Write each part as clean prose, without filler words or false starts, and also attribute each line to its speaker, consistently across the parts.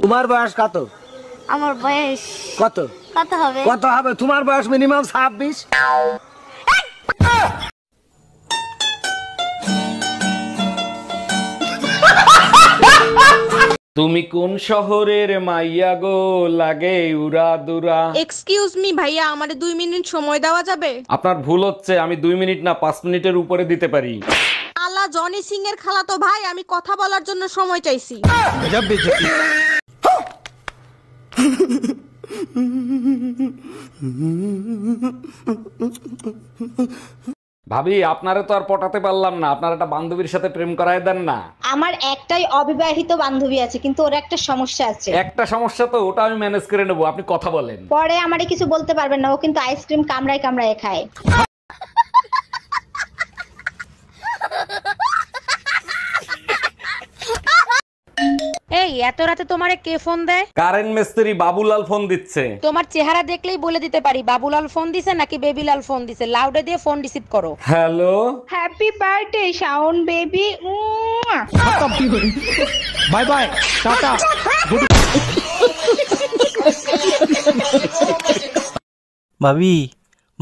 Speaker 1: তোমার বয়স কত?
Speaker 2: আমার বয়স
Speaker 1: কত?
Speaker 2: কত হবে?
Speaker 1: কত হবে? তোমার বয়স মিনিমাম 26।
Speaker 3: তুমি কোন শহরের মাইয়া গো, লাগে উড়া দুরা?
Speaker 4: এক্সকিউজ মি ভাইয়া, আমারে 2 মিনিট সময় দেওয়া যাবে?
Speaker 3: আপনার ভুল হচ্ছে, আমি 2 মিনিট না 5 মিনিটের উপরে দিতে পারি।
Speaker 4: আলা জনি সিং এর খালাতো ভাই, আমি কথা বলার জন্য সময় চাইছি।
Speaker 3: ভাবি, আপনারে তো আর পটাতে পারলাম না, আপনার একটা বান্ধবীর সাথে প্রেম করায় দেন না।
Speaker 5: আমার একটাই অবিবাহিত বান্ধবী আছে, কিন্তু ওর একটা সমস্যা আছে।
Speaker 3: একটা সমস্যা তো, ওটা আমি ম্যানেজ করে নেবো, আপনি কথা বলেন।
Speaker 5: পরে আমারে কিছু বলতে পারবেন না, ও কিন্তু আইসক্রিম কামড়ায় কামড়ায় খায়।
Speaker 6: এই এত রাতে তোমারে কে ফোন দেয়?
Speaker 3: কারেন্ট মিস্ত্রি বাবুলাল ফোন দিচ্ছে।
Speaker 6: তোমার চেহারা দেখলেই বলে দিতে পারি বাবুলাল ফোন দিছে নাকি বেবিলাল ফোন দিছে। লাউডে দিয়ে ফোন রিসিভ করো।
Speaker 3: Hello,
Speaker 5: happy birthday Shaon baby.
Speaker 1: Bye bye, tata.
Speaker 7: ভাবি,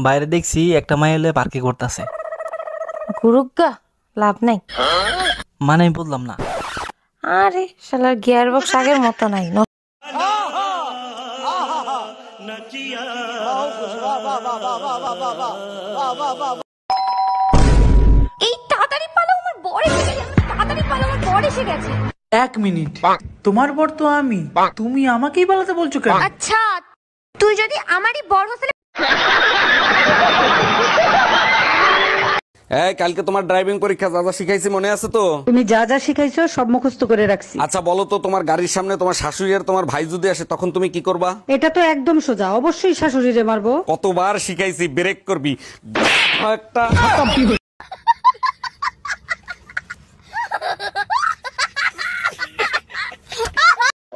Speaker 7: বাইরে দেখছি একটা মাই হলে পার্কে করতেছে।
Speaker 8: গুরুগা লাভ নাই।
Speaker 7: মানে আমি বললাম না।
Speaker 8: আরে শালার গিয়ার বক্স আগের মতো নাই।
Speaker 2: এই তাড়াতাড়ি পালো, আমার বর এসে গেছে। তাড়াতাড়ি পালো, আমার বর এসে গেছে।
Speaker 9: 1 মিনিট, তোমার বর তো আমি, তুমি আমাকেই পালাতে বলছো কেন?
Speaker 2: আচ্ছা, তুই যদি আমারই বর হতে।
Speaker 3: এই কালকে তোমার ড্রাইভিং পরীক্ষা, যা যা শিখাইছি মনে আছে তো?
Speaker 10: তুমি যা যা শিখাইছো সব মুখস্থ করে রাখছি।
Speaker 3: আচ্ছা বলো তো, তোমার গাড়ির সামনে তোমার শাশুড়ি আর তোমার ভাই যদি আসে, তখন তুমি কি করবা?
Speaker 10: এটা তো একদম সোজা, অবশ্যই শাশুড়িরে মারবো।
Speaker 3: কতবার শিখাইছি, ব্রেক করবি একটা।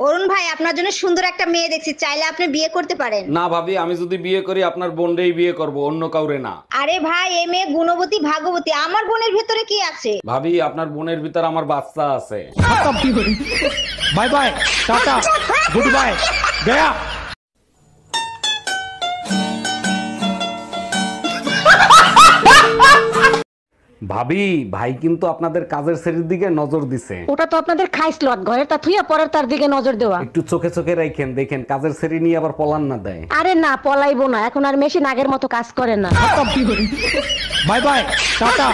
Speaker 5: অরুণ ভাই, আপনার জন্য সুন্দর একটা মেয়ে দেখছি, চাইলে আপনি বিয়ে করতে পারেন।
Speaker 3: না ভাবি, আমি যদি বিয়ে করি আপনার বোনটাই বিয়ে করব, অন্য কাউরে না।
Speaker 5: আরে ভাই, এই মেয়ে গুণবতী ভাগবতী, আমার বোনের ভেতরে কি আছে?
Speaker 3: ভাবি, আপনার বোনের ভিতর আমার বাচ্চা আছে।
Speaker 1: Bye bye, tata, good bye, Gaya.
Speaker 3: ভাবি, ভাই কিন্তু আপনাদের কাজের শ্রেণীর দিকে নজর দিছে।
Speaker 10: ওটা তো আপনাদের খাইসলট, ঘরে তা থুইয়া পরের তার দিকে নজর দেওয়া।
Speaker 3: একটু চোখে চোখে রাখেন, দেখেন কাজের শ্রেণী নিয়ে আবার পলান না দেয়।
Speaker 10: আরে না, পলাইবো না, এখন আর মেশিন আগের মতো কাজ করে না।
Speaker 1: Bye bye, tata,